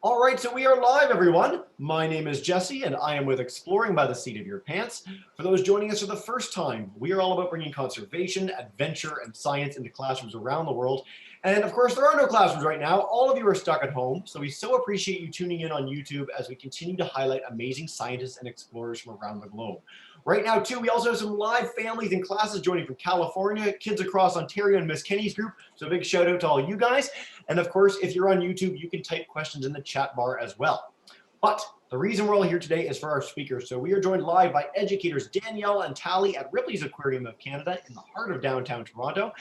All right, so we are live, everyone. My name is Jesse, and I am with Exploring by the Seat of Your Pants. For those joining us for the first time, we are all about bringing conservation, adventure, and science into classrooms around the world. And of course, there are no classrooms right now. All of you are stuck at home, so we so appreciate you tuning in on YouTube as we continue to highlight amazing scientists and explorers from around the globe. Right now, too, we also have some live families and classes joining from California, kids across Ontario, and Miss Kenny's group. So a big shout out to all you guys. And of course, if you're on YouTube, you can type questions in the chat bar as well. But the reason we're all here today is for our speakers. So we are joined live by educators Danielle and Tally at Ripley's Aquarium of Canada in the heart of downtown Toronto.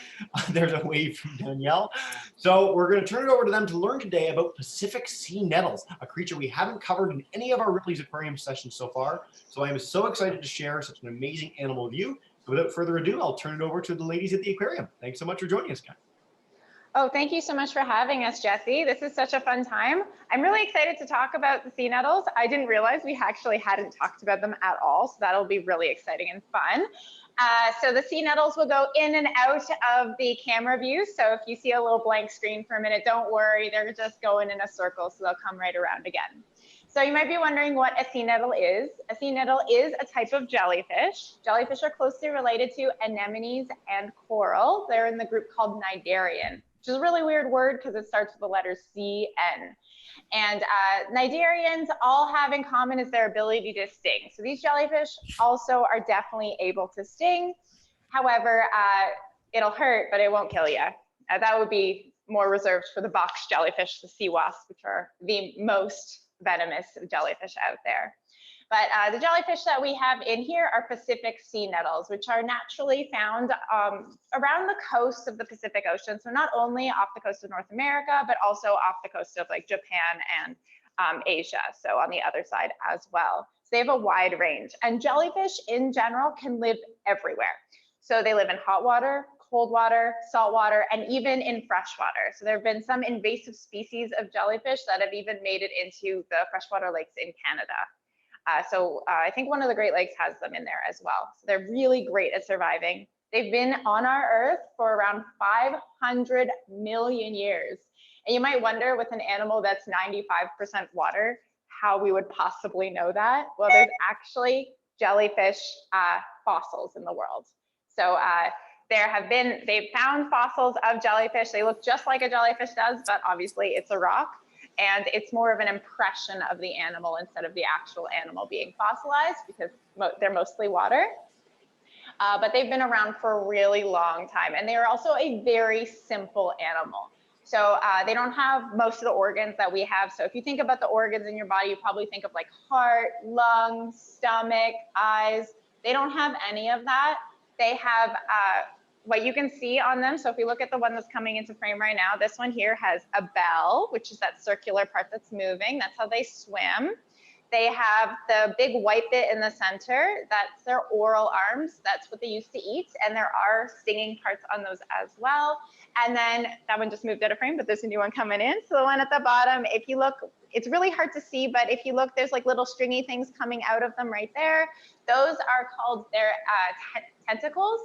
There's a wave from Danielle. So we're going to turn it over to them to learn today about Pacific Sea Nettles, a creature we haven't covered in any of our Ripley's Aquarium sessions so far. So I am so excited to share such an amazing animal with you. So without further ado, I'll turn it over to the ladies at the aquarium. Thanks so much for joining us, guys. Oh, thank you so much for having us, Jesse. This is such a fun time. I'm really excited to talk about the sea nettles. I didn't realize we actually hadn't talked about them at all, so that'll be really exciting and fun. So the sea nettles will go in and out of the camera view. So if you see a little blank screen for a minute, don't worry, they're just going in a circle, so they'll come right around again. So you might be wondering what a sea nettle is. A sea nettle is a type of jellyfish. Jellyfish are closely related to anemones and coral. They're in the group called cnidarian, which is a really weird word because it starts with the letter CN. And cnidarians all have in common is their ability to sting. So these jellyfish also are definitely able to sting. However, it'll hurt, but it won't kill you. That would be more reserved for the box jellyfish, the sea wasps, which are the most venomous jellyfish out there. But the jellyfish that we have in here are Pacific Sea Nettles, which are naturally found around the coast of the Pacific Ocean. So not only off the coast of North America, but also off the coast of like Japan and Asia. So on the other side as well. So they have a wide range. And jellyfish in general can live everywhere. So they live in hot water, cold water, salt water, and even in fresh water. So there have been some invasive species of jellyfish that have even made it into the freshwater lakes in Canada. I think one of the Great Lakes has them in there as well. So they're really great at surviving. They've been on our Earth for around 500 million years. And you might wonder, with an animal that's 95% water, how we would possibly know that. Well, there's actually jellyfish fossils in the world. So they've found fossils of jellyfish. They look just like a jellyfish does, but obviously it's a rock. And it's more of an impression of the animal instead of the actual animal being fossilized because they're mostly water. But they've been around for a really long time. And they are also a very simple animal. So they don't have most of the organs that we have. So if you think about the organs in your body, you probably think of like heart, lungs, stomach, eyes. They don't have any of that. They have what you can see on them. So if we look at the one that's coming into frame right now, this one here has a bell, which is that circular part that's moving. That's how they swim. They have the big white bit in the center. That's their oral arms. That's what they use to eat. And there are stinging parts on those as well. And then that one just moved out of frame, but there's a new one coming in. So the one at the bottom, if you look, it's really hard to see, but if you look, there's like little stringy things coming out of them right there. Those are called their tentacles.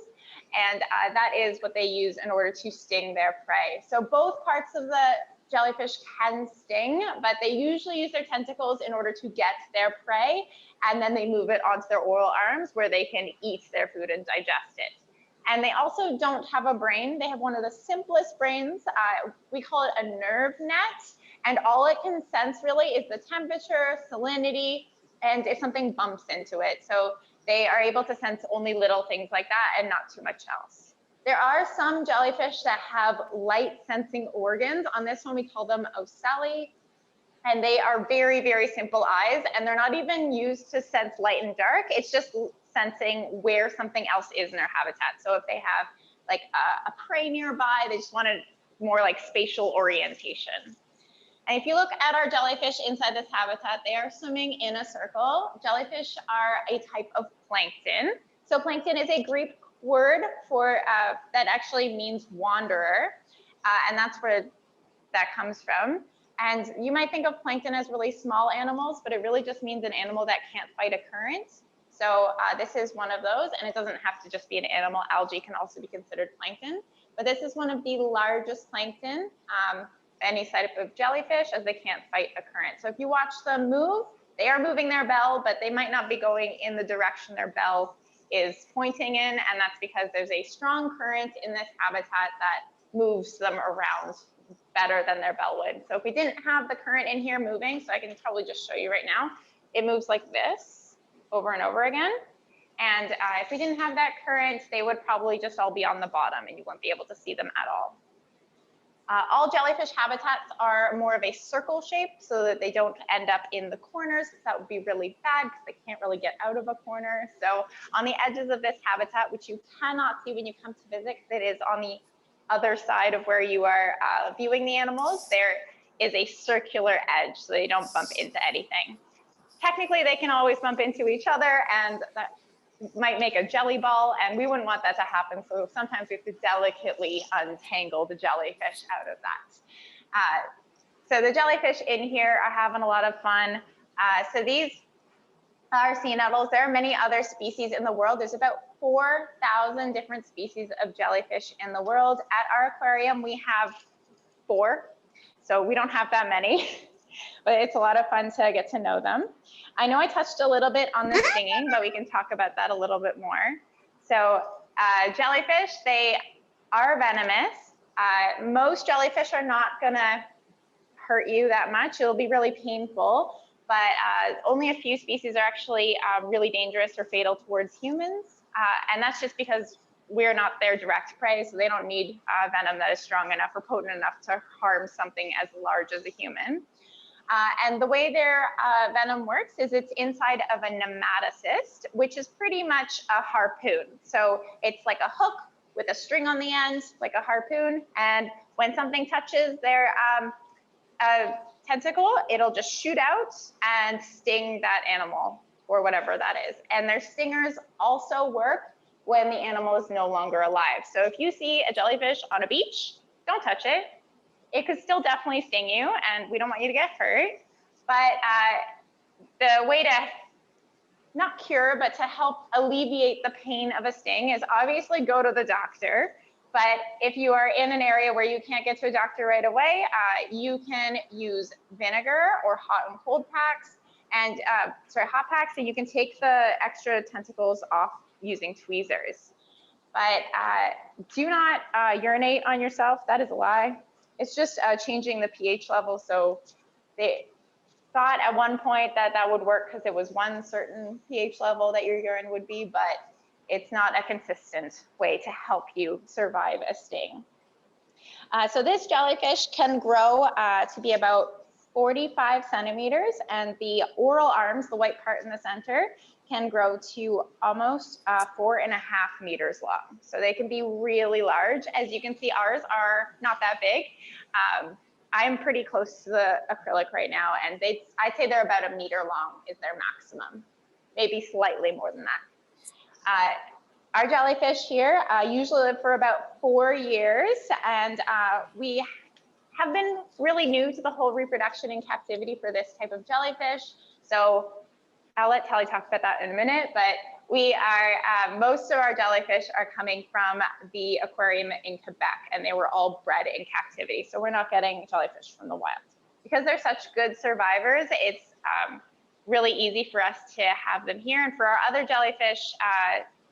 And that is what they use in order to sting their prey. So both parts of the jellyfish can sting, but they usually use their tentacles in order to get their prey, and then they move it onto their oral arms where they can eat their food and digest it. And they also don't have a brain. They have one of the simplest brains. We call it a nerve net, and all it can sense really is the temperature, salinity, and if something bumps into it. So they are able to sense only little things like that and not too much else. There are some jellyfish that have light sensing organs. On this one, we call them ocelli. And they are very, very simple eyes. And they're not even used to sense light and dark. It's just sensing where something else is in their habitat. So if they have like a prey nearby, they just wanted more like spatial orientation. And if you look at our jellyfish inside this habitat, they are swimming in a circle. Jellyfish are a type of plankton. So plankton is a Greek word for that actually means wanderer, and that's where that comes from. And you might think of plankton as really small animals, but it really just means an animal that can't fight a current. So this is one of those, and it doesn't have to just be an animal. Algae can also be considered plankton, but this is one of the largest plankton. any type of jellyfish, as they can't fight a current. So if you watch them move, they are moving their bell, but they might not be going in the direction their bell is pointing in, and that's because there's a strong current in this habitat that moves them around better than their bell would. So if we didn't have the current in here moving, so I can probably just show you right now, it moves like this over and over again. And if we didn't have that current, they would probably just all be on the bottom and you wouldn't be able to see them at all. All jellyfish habitats are more of a circle shape so that they don't end up in the corners. That would be really bad because they can't really get out of a corner. So on the edges of this habitat, which you cannot see when you come to visit, because it is on the other side of where you are viewing the animals, there is a circular edge so they don't bump into anything. Technically, they can always bump into each other, and that might make a jelly ball, and we wouldn't want that to happen. So sometimes we have to delicately untangle the jellyfish out of that. So the jellyfish in here are having a lot of fun. So these are sea nettles. There are many other species in the world. There's about 4,000 different species of jellyfish in the world. At our aquarium, we have 4. So we don't have that many, but it's a lot of fun to get to know them. I know I touched a little bit on the stinging, but we can talk about that a little bit more. So jellyfish, they are venomous. Most jellyfish are not gonna hurt you that much. It'll be really painful, but only a few species are actually really dangerous or fatal towards humans. And that's just because we're not their direct prey, so they don't need venom that is strong enough or potent enough to harm something as large as a human. And the way their venom works is it's inside of a nematocyst, which is pretty much a harpoon. So it's like a hook with a string on the end, like a harpoon. And when something touches their tentacle, it'll just shoot out and sting that animal or whatever that is. And their stingers also work when the animal is no longer alive. So if you see a jellyfish on a beach, don't touch it. It could still definitely sting you, and we don't want you to get hurt. But the way to not cure, but to help alleviate the pain of a sting is obviously go to the doctor. But if you are in an area where you can't get to a doctor right away, you can use vinegar or hot and cold packs, and hot packs, and you can take the extra tentacles off using tweezers. But do not urinate on yourself. That is a lie. It's just changing the pH level. So they thought at one point that that would work because it was one certain pH level that your urine would be, but it's not a consistent way to help you survive a sting. So this jellyfish can grow to be about 45 centimeters, and the oral arms, the white part in the center, can grow to almost 4.5 meters long. So they can be really large. As you can see, ours are not that big. I'm pretty close to the acrylic right now, and I'd say they're about 1 meter long is their maximum, maybe slightly more than that. Our jellyfish here usually live for about 4 years, and we have been really new to the whole reproduction in captivity for this type of jellyfish. So I'll let Tally talk about that in a minute, but we are, most of our jellyfish are coming from the aquarium in Quebec, and they were all bred in captivity. So we're not getting jellyfish from the wild. Because they're such good survivors, it's really easy for us to have them here. And for our other jellyfish,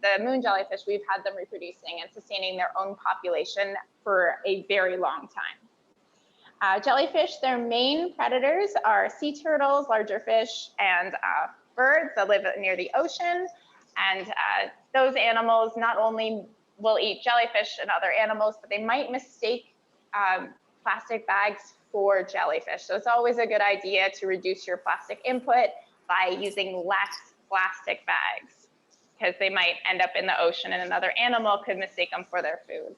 the moon jellyfish, we've had them reproducing and sustaining their own population for a very long time. Jellyfish, their main predators are sea turtles, larger fish, and birds that live near the ocean. And those animals not only will eat jellyfish and other animals, but they might mistake plastic bags for jellyfish. So it's always a good idea to reduce your plastic input by using less plastic bags, because they might end up in the ocean and another animal could mistake them for their food.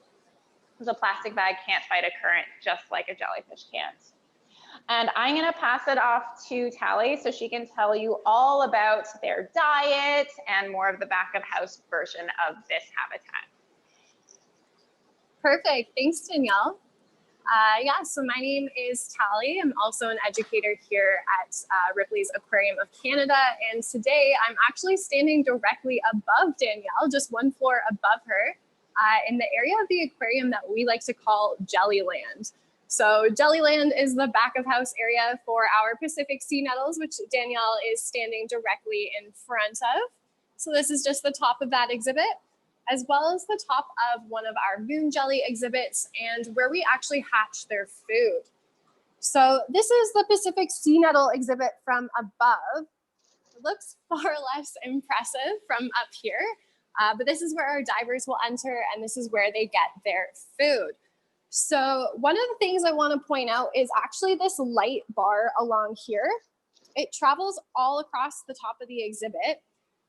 Because a plastic bag can't fight a current just like a jellyfish can't. And I'm gonna pass it off to Tally so she can tell you all about their diet and more of the back of house version of this habitat. Perfect, thanks Danielle. Yeah, so my name is Tally. I'm also an educator here at Ripley's Aquarium of Canada. And today I'm actually standing directly above Danielle, just one floor above her, in the area of the aquarium that we like to call Jellyland. So Jellyland is the back of house area for our Pacific Sea Nettles, which Danielle is standing directly in front of. So this is just the top of that exhibit, as well as the top of one of our moon jelly exhibits and where we actually hatch their food. So this is the Pacific Sea Nettle exhibit from above. It looks far less impressive from up here, but this is where our divers will enter and this is where they get their food. So one of the things I want to point out is actually this light bar along here. It travels all across the top of the exhibit.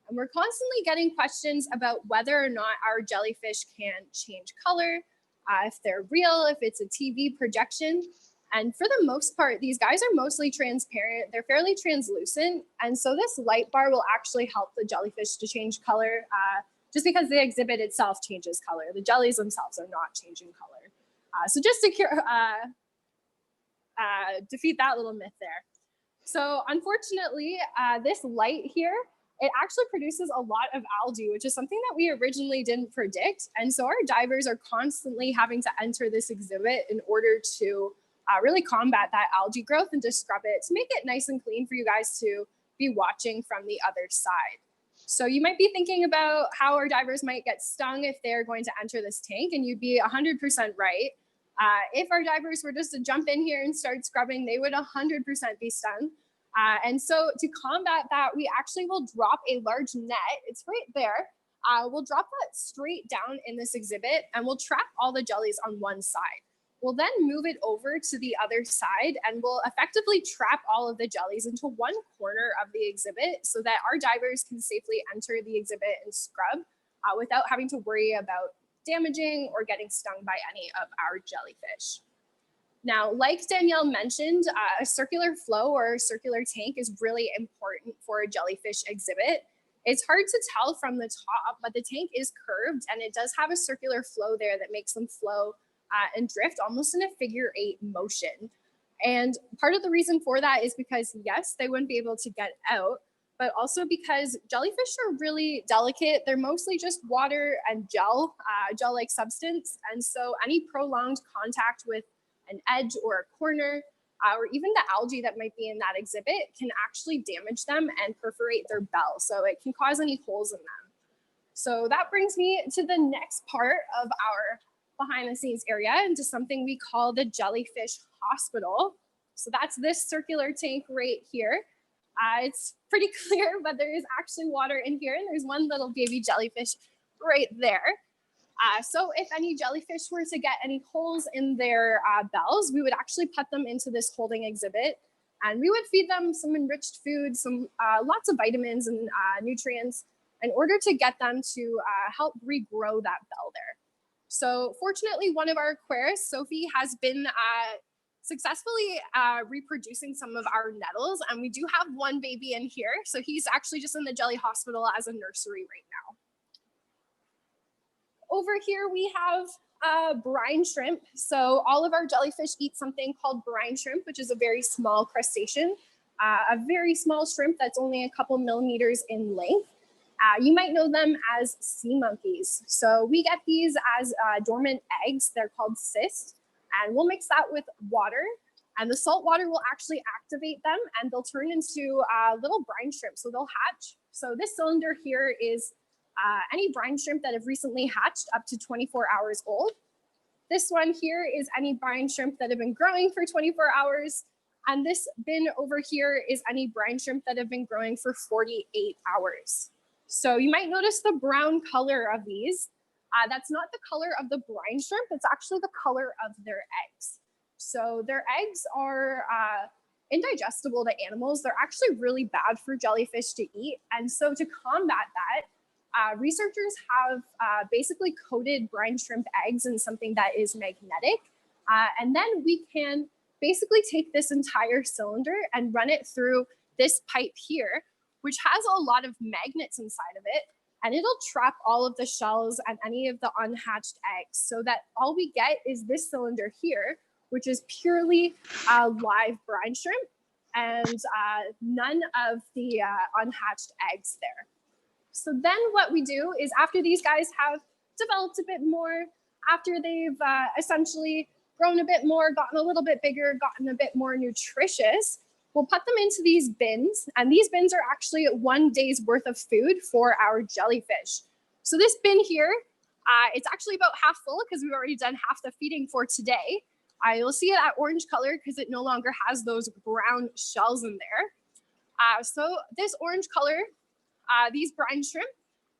And we're constantly getting questions about whether or not our jellyfish can change color, if they're real, if it's a TV projection. And for the most part, these guys are mostly transparent. They're fairly translucent. And so this light bar will actually help the jellyfish to change color just because the exhibit itself changes color. The jellies themselves are not changing color. So just to defeat that little myth there. So unfortunately, this light here, it actually produces a lot of algae, which is something that we originally didn't predict. And so our divers are constantly having to enter this exhibit in order to really combat that algae growth and to scrub it to make it nice and clean for you guys to be watching from the other side. So you might be thinking about how our divers might get stung if they're going to enter this tank, and you'd be 100% right. If our divers were just to jump in here and start scrubbing, they would 100% be stung. And so to combat that, we actually will drop a large net. It's right there. We'll drop that straight down in this exhibit and we'll trap all the jellies on one side. We'll then move it over to the other side and we'll effectively trap all of the jellies into one corner of the exhibit so that our divers can safely enter the exhibit and scrub without having to worry about damaging or getting stung by any of our jellyfish. Now, like Danielle mentioned, a circular flow or circular tank is really important for a jellyfish exhibit. It's hard to tell from the top, but the tank is curved and it does have a circular flow there that makes them flow and drift almost in a figure-8 motion. And part of the reason for that is because, yes, they wouldn't be able to get out, but also because jellyfish are really delicate. They're mostly just water and gel, gel-like substance. And so any prolonged contact with an edge or a corner, or even the algae that might be in that exhibit can actually damage them and perforate their bell. So it can cause any holes in them. So that brings me to the next part of our behind the scenes area into something we call the jellyfish hospital. So that's this circular tank right here. It's pretty clear, but there is actually water in here and there's one little baby jellyfish right there. So if any jellyfish were to get any holes in their bells, we would actually put them into this holding exhibit and we would feed them some enriched food, some lots of vitamins and nutrients in order to get them to help regrow that bell there. So fortunately, one of our aquarists, Sophie, has been successfully reproducing some of our nettles, and we do have one baby in here. So he's actually just in the jelly hospital as a nursery right now. Over here, we have brine shrimp. So all of our jellyfish eat something called brine shrimp, which is a very small crustacean, a very small shrimp that's only a couple millimeters in length. You might know them as sea monkeys. So we get these as dormant eggs. They're called cysts. And we'll mix that with water. And the salt water will actually activate them and they'll turn into little brine shrimp. So they'll hatch. So this cylinder here is any brine shrimp that have recently hatched up to 24 hours old. This one here is any brine shrimp that have been growing for 24 hours. And this bin over here is any brine shrimp that have been growing for 48 hours. So you might notice the brown color of these. That's not the color of the brine shrimp, it's actually the color of their eggs. So their eggs are indigestible to animals. They're actually really bad for jellyfish to eat. And so to combat that, researchers have basically coated brine shrimp eggs in something that is magnetic. And then we can basically take this entire cylinder and run it through this pipe here, which has a lot of magnets inside of it. And it'll trap all of the shells and any of the unhatched eggs so that all we get is this cylinder here, which is purely live brine shrimp and none of the unhatched eggs there. So then what we do is after these guys have developed a bit more, after they've essentially grown a bit more, gotten a little bit bigger, gotten a bit more nutritious, we'll put them into these bins. And these bins are actually 1 day's worth of food for our jellyfish. So this bin here, it's actually about half full because we've already done half the feeding for today. You'll see that orange color because it no longer has those brown shells in there. So this orange color, these brine shrimp,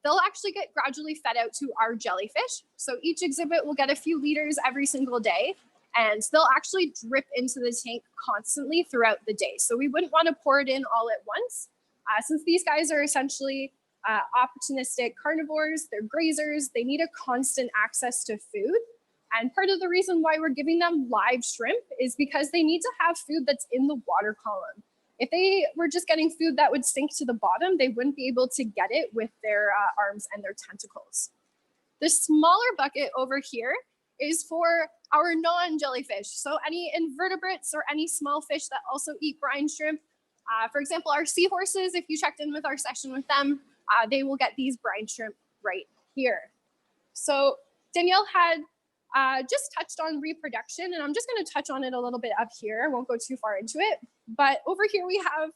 they'll actually get gradually fed out to our jellyfish. So each exhibit will get a few liters every single day, and they'll actually drip into the tank constantly throughout the day. So we wouldn't want to pour it in all at once. Since these guys are essentially opportunistic carnivores, they're grazers, they need a constant access to food. And part of the reason why we're giving them live shrimp is because they need to have food that's in the water column. If they were just getting food that would sink to the bottom, they wouldn't be able to get it with their arms and their tentacles. The smaller bucket over here is for our non-jellyfish. So any invertebrates or any small fish that also eat brine shrimp. For example, our seahorses, if you checked in with our session with them, they will get these brine shrimp right here. So Danielle had just touched on reproduction, and I'm just going to touch on it a little bit up here. I won't go too far into it, but over here we have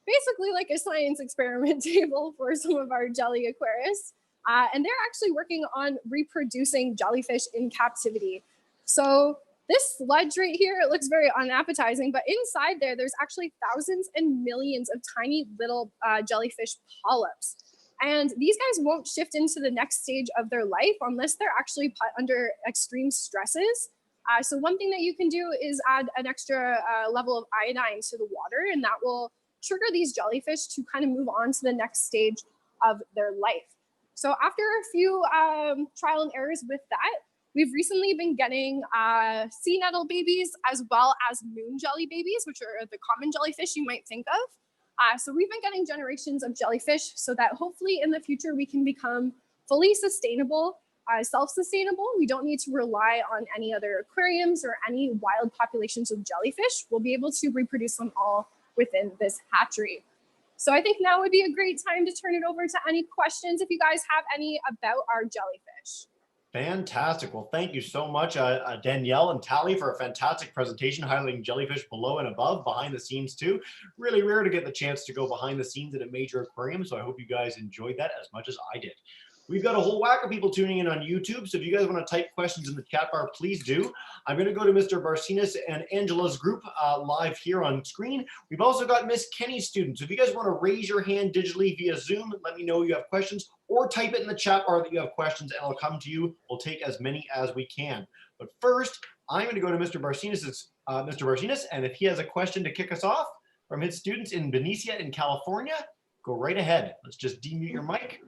basically like a science experiment table for some of our jelly aquarists, and they're actually working on reproducing jellyfish in captivity. So this sludge right here, it looks very unappetizing, but inside there's actually thousands and millions of tiny little jellyfish polyps. And these guys won't shift into the next stage of their life unless they're actually put under extreme stresses. So one thing that you can do is add an extra level of iodine to the water, and that will trigger these jellyfish to kind of move on to the next stage of their life. So after a few trial and errors with that, we've recently been getting sea nettle babies as well as moon jelly babies, which are the common jellyfish you might think of. So we've been getting generations of jellyfish so that hopefully in the future we can become fully sustainable, self-sustainable. We don't need to rely on any other aquariums or any wild populations of jellyfish. We'll be able to reproduce them all within this hatchery. So I think now would be a great time to turn it over to any questions if you guys have any about our jellyfish. Fantastic. Well, thank you so much, Danielle and Tally, for a fantastic presentation highlighting jellyfish below and above, behind the scenes too. Really rare to get the chance to go behind the scenes at a major aquarium, so I hope you guys enjoyed that as much as I did. We've got a whole whack of people tuning in on YouTube, so if you guys want to type questions in the chat bar, please do. I'm going to go to Mr. Barcinas and Angela's group live here on screen. We've also got Miss Kenny's students. So if you guys want to raise your hand digitally via Zoom, let me know you have questions, or type it in the chat bar that you have questions, and I'll come to you. We'll take as many as we can. But first, I'm going to go to Mr. Barcinas, and if he has a question to kick us off from his students in Benicia in California, go right ahead. Let's just demute your mic.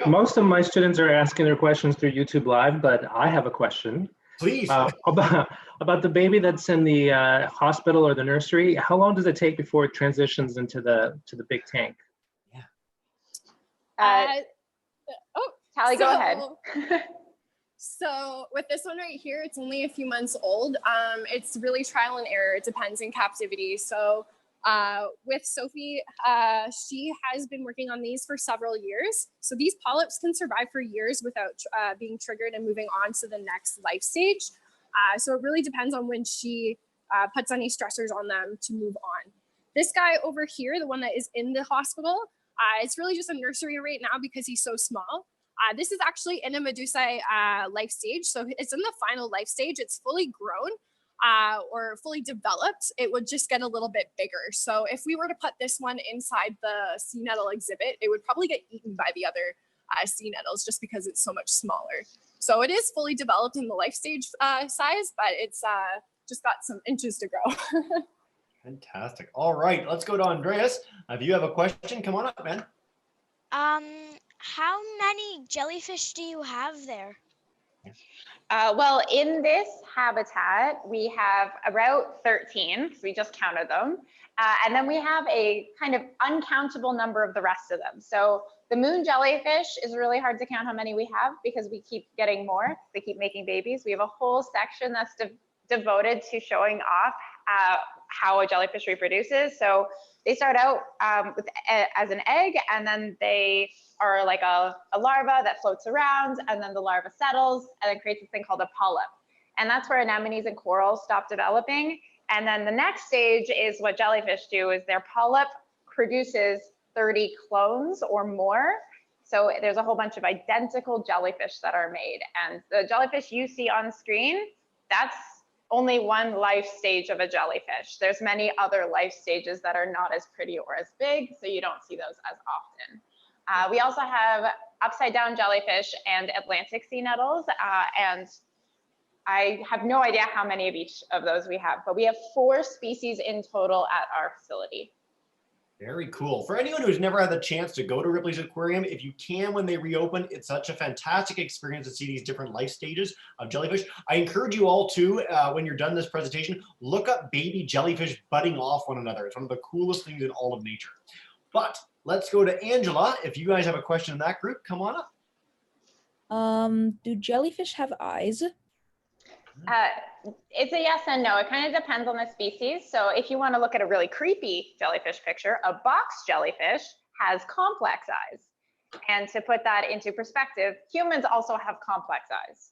Most of my students are asking their questions through YouTube Live, but I have a question. Please. About the baby that's in the hospital or the nursery. How long does it take before it transitions into the big tank? Yeah. Tally, go ahead. So with this one right here, it's only a few months old. It's really trial and error. It depends in captivity. So with Sophie, she has been working on these for several years. So these polyps can survive for years without being triggered and moving on to the next life stage. So it really depends on when she puts any stressors on them to move on. This guy over here, the one that is in the hospital, it's really just a nursery right now because he's so small. This is actually in a medusae life stage. So it's in the final life stage. It's fully grown. Or fully developed, it would just get a little bit bigger. So if we were to put this one inside the sea nettle exhibit, it would probably get eaten by the other sea nettles just because it's so much smaller. So it is fully developed in the life stage size, but it's just got some inches to grow. Fantastic. All right, let's go to Andreas. If you have a question, come on up, man. How many jellyfish do you have there? Well, in this habitat, we have about 13, so we just counted them. And then we have a kind of uncountable number of the rest of them. So the moon jellyfish is really hard to count how many we have because we keep getting more. They keep making babies. We have a whole section that's devoted to showing off how a jellyfish reproduces. So they start out as an egg, and then they are like a larva that floats around, and then the larva settles and then creates this thing called a polyp. And that's where anemones and corals stop developing. And then the next stage is what jellyfish do, is their polyp produces 30 clones or more. So there's a whole bunch of identical jellyfish that are made. And the jellyfish you see on screen, that's only one life stage of a jellyfish. There's many other life stages that are not as pretty or as big, so you don't see those as often. We also have upside down jellyfish and Atlantic sea nettles, and I have no idea how many of each of those we have, but we have 4 species in total at our facility. Very cool. For anyone who's never had the chance to go to Ripley's Aquarium, if you can when they reopen, it's such a fantastic experience to see these different life stages of jellyfish. I encourage you all to, when you're done this presentation, look up baby jellyfish budding off one another. It's one of the coolest things in all of nature. But let's go to Angela. If you guys have a question in that group, come on up. Do jellyfish have eyes? It's a yes and no. It kind of depends on the species. So if you want to look at a really creepy jellyfish picture, a box jellyfish has complex eyes. And to put that into perspective, humans also have complex eyes.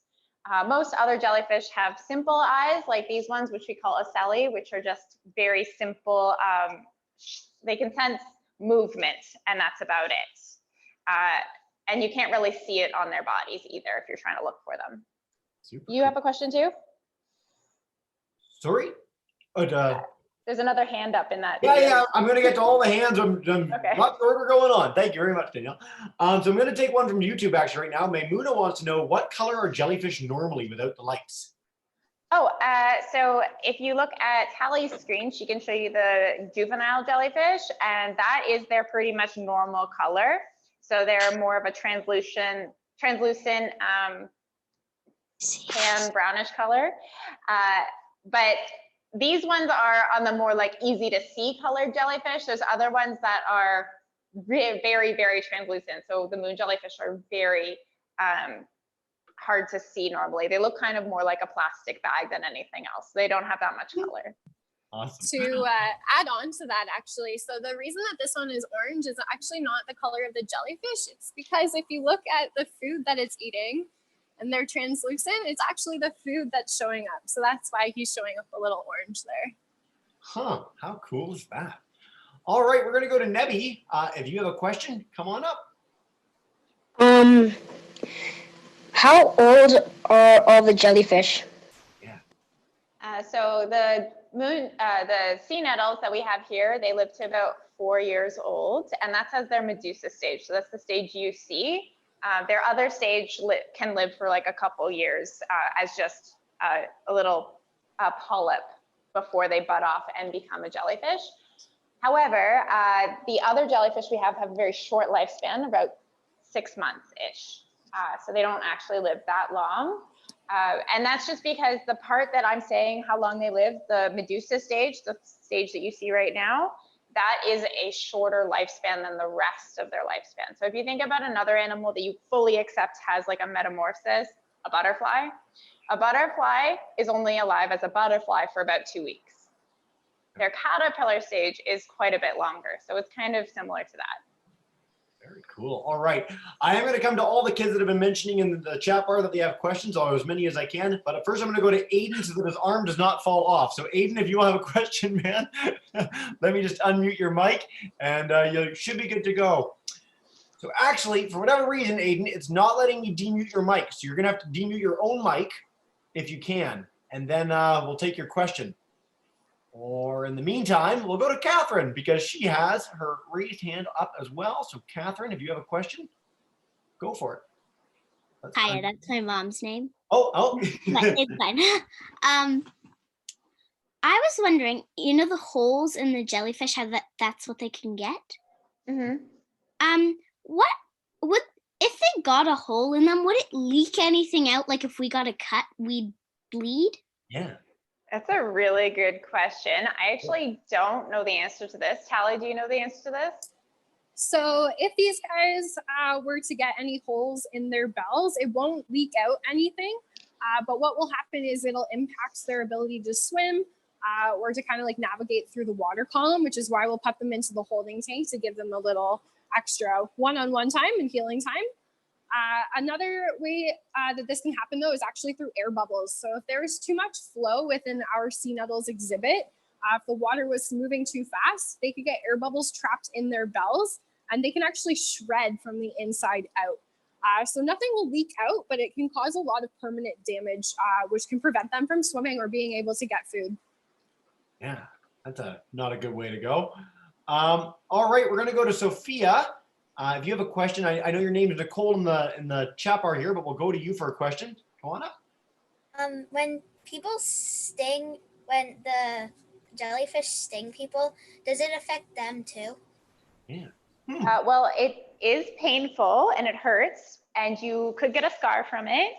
Most other jellyfish have simple eyes, like these ones, which we call ocelli, which are just very simple. They can sense movement, and that's about it. And you can't really see it on their bodies either if you're trying to look for them. Super You have a question too? Sorry? There's another hand up in that. Yeah, I'm going to get to all the hands. I'm Okay. not sure we're going on. Thank you very much, Danielle. So I'm going to take one from YouTube actually right now. Maymuna wants to know, what color are jellyfish normally without the lights? Oh, so if you look at Tally's screen, she can show you the juvenile jellyfish, and that is their pretty much normal color. So they're more of a translucent tan brownish color. But these ones are on the more like easy to see colored jellyfish. There's other ones that are very, very translucent. So the moon jellyfish are very hard to see normally. They look kind of more like a plastic bag than anything else. They don't have that much color. Awesome. To add on to that, actually, so the reason that this one is orange is actually not the color of the jellyfish. It's because if you look at the food that it's eating and they're translucent, it's actually the food that's showing up. So that's why he's showing up a little orange there. Huh, how cool is that? All right, we're gonna go to Nebby. If you have a question, come on up. How old are all the jellyfish? Yeah. So the sea nettles that we have here, they live to about 4 years old, and that's as their Medusa stage. So that's the stage you see. Their other stage can live for like a couple years as just a little polyp before they bud off and become a jellyfish. However, the other jellyfish we have a very short lifespan, about 6 months-ish. So they don't actually live that long. And that's just because the part that I'm saying how long they live, the Medusa stage, the stage that you see right now, that is a shorter lifespan than the rest of their lifespan. So if you think about another animal that you fully accept has like a metamorphosis, a butterfly is only alive as a butterfly for about 2 weeks. Their caterpillar stage is quite a bit longer. So it's kind of similar to that. Very cool. All right. I am going to come to all the kids that have been mentioning in the chat bar that they have questions, or as many as I can. But first, I'm going to go to Aiden so that his arm does not fall off. So Aiden, if you have a question, man, let me just unmute your mic and you should be good to go. So actually, for whatever reason, Aiden, it's not letting me demute your mic. So you're going to have to demute your own mic if you can. And then we'll take your question. Or in the meantime, we'll go to Catherine because she has her raised hand up as well. So Catherine, if you have a question, go for it. Hiya, that's my mom's name. Oh. But it's fine. I was wondering, you know, the holes in the jellyfish, how that's what they can get? Mm-hmm. What would, if they got a hole in them, would it leak anything out? Like if we got a cut, we'd bleed? Yeah. That's a really good question. I actually don't know the answer to this. Tally, do you know the answer to this? So if these guys were to get any holes in their bells, it won't leak out anything. But what will happen is it'll impact their ability to swim or to kind of like navigate through the water column, which is why we'll put them into the holding tank to give them a little extra one-on-one time and healing time. Another way that this can happen though is actually through air bubbles. So if there's too much flow within our sea nettles exhibit, if the water was moving too fast, they could get air bubbles trapped in their bells and they can actually shred from the inside out. So nothing will leak out, but it can cause a lot of permanent damage, which can prevent them from swimming or being able to get food. Yeah, that's not a good way to go. All right, we're going to go to Sophia. If you have a question, I know your name is Nicole in the chat bar here, but we'll go to you for a question. Go on up. When people sting, when the jellyfish sting people, does it affect them too? Yeah. Well, it is painful and it hurts, and you could get a scar from it,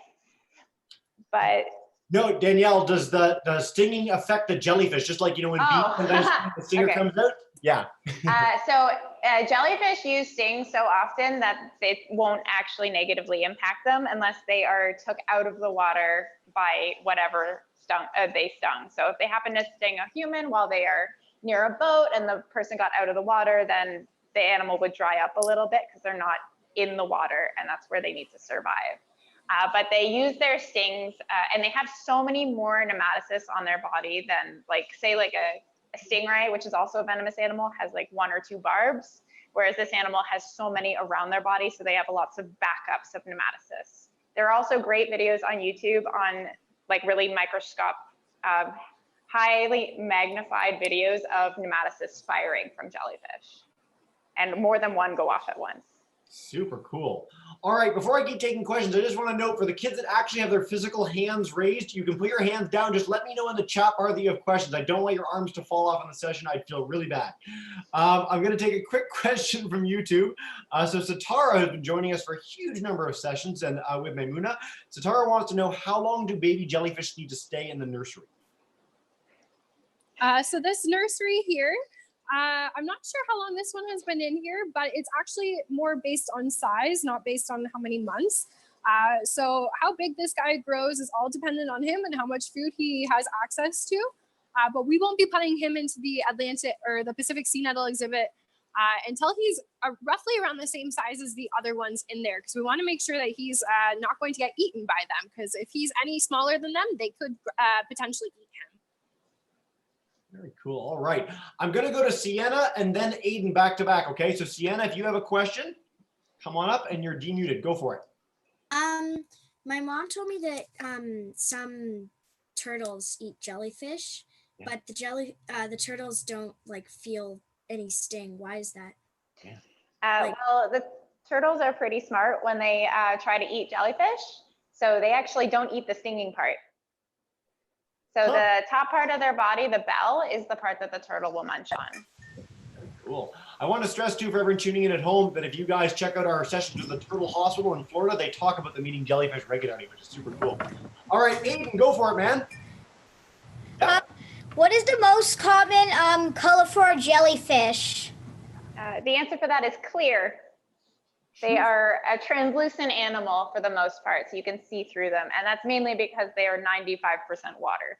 but No, Danielle, does the stinging affect the jellyfish? Just like, when bees, sometimes the stinger Okay. comes out? Yeah. So jellyfish use stings so often that it won't actually negatively impact them unless they are took out of the water by whatever they stung. So if they happen to sting a human while they are near a boat and the person got out of the water, then the animal would dry up a little bit because they're not in the water, and that's where they need to survive. But they use their stings, and they have so many more nematocysts on their body than, say a stingray, which is also a venomous animal, has like 1 or 2 barbs, whereas this animal has so many around their body, so they have lots of backups of nematocysts. There are also great videos on YouTube on really highly magnified videos of nematocysts firing from jellyfish, and more than one go off at once. Super cool. All right, before I keep taking questions, I just want to note for the kids that actually have their physical hands raised, you can put your hands down. Just let me know in the chat bar that you have questions. I don't want your arms to fall off in the session. I'd feel really bad. I'm going to take a quick question from YouTube. So Satara has been joining us for a huge number of sessions and with Maimuna. Satara wants to know, how long do baby jellyfish need to stay in the nursery? So this nursery here, I'm not sure how long this one has been in here, but it's actually more based on size, not based on how many months. So how big this guy grows is all dependent on him and how much food he has access to. But we won't be putting him into the Atlantic or the Pacific Sea Nettle exhibit until he's roughly around the same size as the other ones in there, because we want to make sure that he's not going to get eaten by them, because if he's any smaller than them, they could potentially eat him. Very cool. All right. I'm going to go to Sienna and then Aiden back to back. Okay. So Sienna, if you have a question, come on up and you're demuted. Go for it. My mom told me that some turtles eat jellyfish, but the turtles don't feel any sting. Why is that? Well, the turtles are pretty smart when they try to eat jellyfish. So they actually don't eat the stinging part. So the top part of their body, the bell, is the part that the turtle will munch on. Cool. I want to stress too for everyone tuning in at home that if you guys check out our sessions with the Turtle Hospital in Florida, they talk about them eating jellyfish regularly, which is super cool. All right, Aiden, go for it, man. Yeah. What is the most common color for a jellyfish? The answer for that is clear. They are a translucent animal for the most part, so you can see through them. And that's mainly because they are 95% water.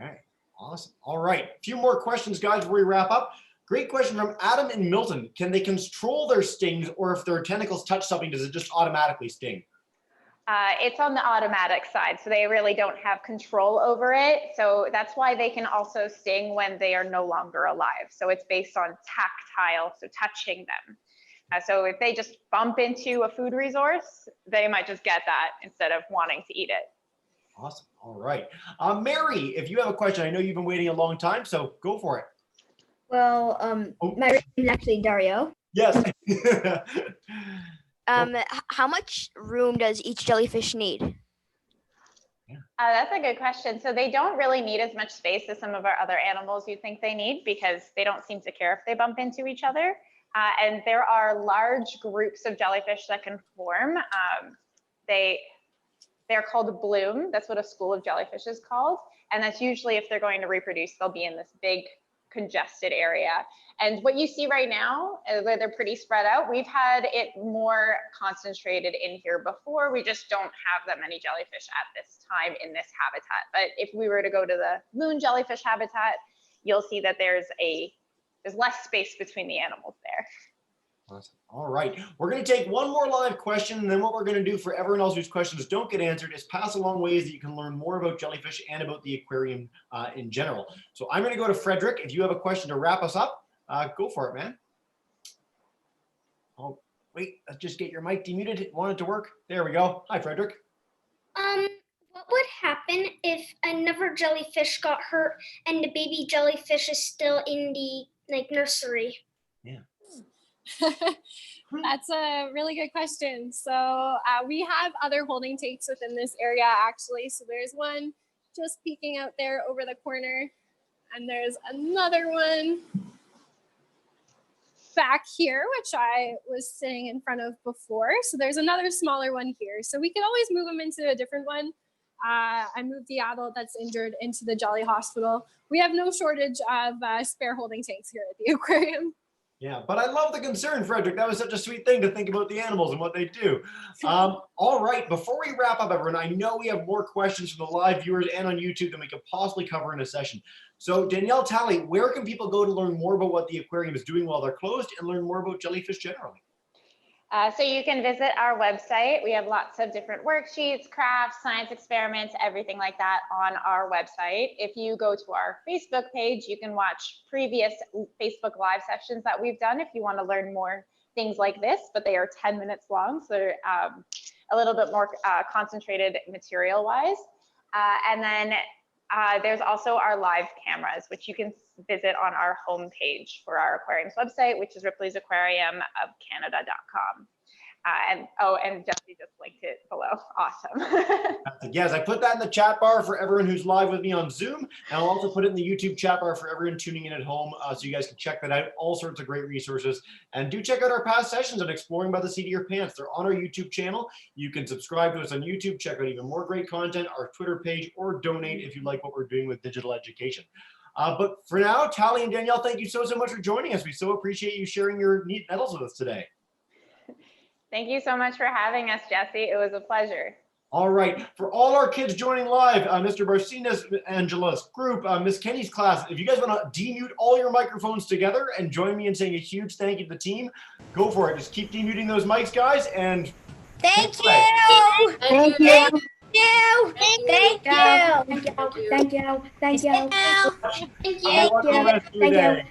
Okay, awesome. All right, a few more questions, guys, before we wrap up. Great question from Adam and Milton. Can they control their stings, or if their tentacles touch something, does it just automatically sting? It's on the automatic side, so they really don't have control over it. So that's why they can also sting when they are no longer alive. So it's based on tactile, so touching them. So if they just bump into a food resource, they might just get that instead of wanting to eat it. Awesome. All right. Mary, if you have a question, I know you've been waiting a long time, so go for it. Well, my name is actually Dario. Yes. How much room does each jellyfish need? That's a good question. So they don't really need as much space as some of our other animals you think they need, because they don't seem to care if they bump into each other. And there are large groups of jellyfish that can form. They're called bloom. That's what a school of jellyfish is called. And that's usually if they're going to reproduce, they'll be in this big congested area. And what you see right now, where they're pretty spread out, we've had it more concentrated in here before. We just don't have that many jellyfish at this time in this habitat. But if we were to go to the moon jellyfish habitat, you'll see that there's less space between the animals there. Awesome. All right. We're going to take one more live question, and then what we're going to do for everyone else whose questions don't get answered is pass along ways that you can learn more about jellyfish and about the aquarium in general. So I'm going to go to Frederick. If you have a question to wrap us up, go for it, man. Oh, wait, let's just get your mic demuted. Want it to work? There we go. Hi, Frederick. What would happen if another jellyfish got hurt and the baby jellyfish is still in the nursery? Yeah. That's a really good question. So we have other holding tanks within this area actually. So there's one just peeking out there over the corner, and there's another one back here, which I was sitting in front of before. So there's another smaller one here. So we can always move them into a different one. I moved the adult that's injured into the jelly hospital. We have no shortage of spare holding tanks here at the aquarium. Yeah, but I love the concern, Frederick. That was such a sweet thing to think about the animals and what they do. All right, before we wrap up, everyone, I know we have more questions from the live viewers and on YouTube than we could possibly cover in a session. So Danielle, Tally, where can people go to learn more about what the aquarium is doing while they're closed and learn more about jellyfish generally? So you can visit our website. We have lots of different worksheets, crafts, science experiments, everything like that on our website. If you go to our Facebook page, you can watch previous Facebook Live sessions that we've done if you want to learn more things like this, but they are 10 minutes long, so they're a little bit more concentrated material-wise. And then there's also our live cameras, which you can visit on our homepage for our aquarium's website, which is Ripley's Aquarium of Canada.com. And Jesse just linked it below. Awesome. Yes, I put that in the chat bar for everyone who's live with me on Zoom. And I'll also put it in the YouTube chat bar for everyone tuning in at home, so you guys can check that out. All sorts of great resources. And do check out our past sessions on Exploring by the Seat of Your Pants. They're on our YouTube channel. You can subscribe to us on YouTube, check out even more great content, our Twitter page, or donate if you like what we're doing with digital education. But for now, Tally and Danielle, thank you so much for joining us. We so appreciate you sharing your neat nettles with us today. Thank you so much for having us, Jesse. It was a pleasure. All right, for all our kids joining live, Mr. Barcina's, Angela's group, Miss Kenny's class, if you guys want to demute all your microphones together and join me in saying a huge thank you to the team, go for it. Just keep demuting those mics, guys, and Thank you. Thank you. Thank you. Thank you. Thank you. Thank you. Thank you. Have a wonderful rest of your day.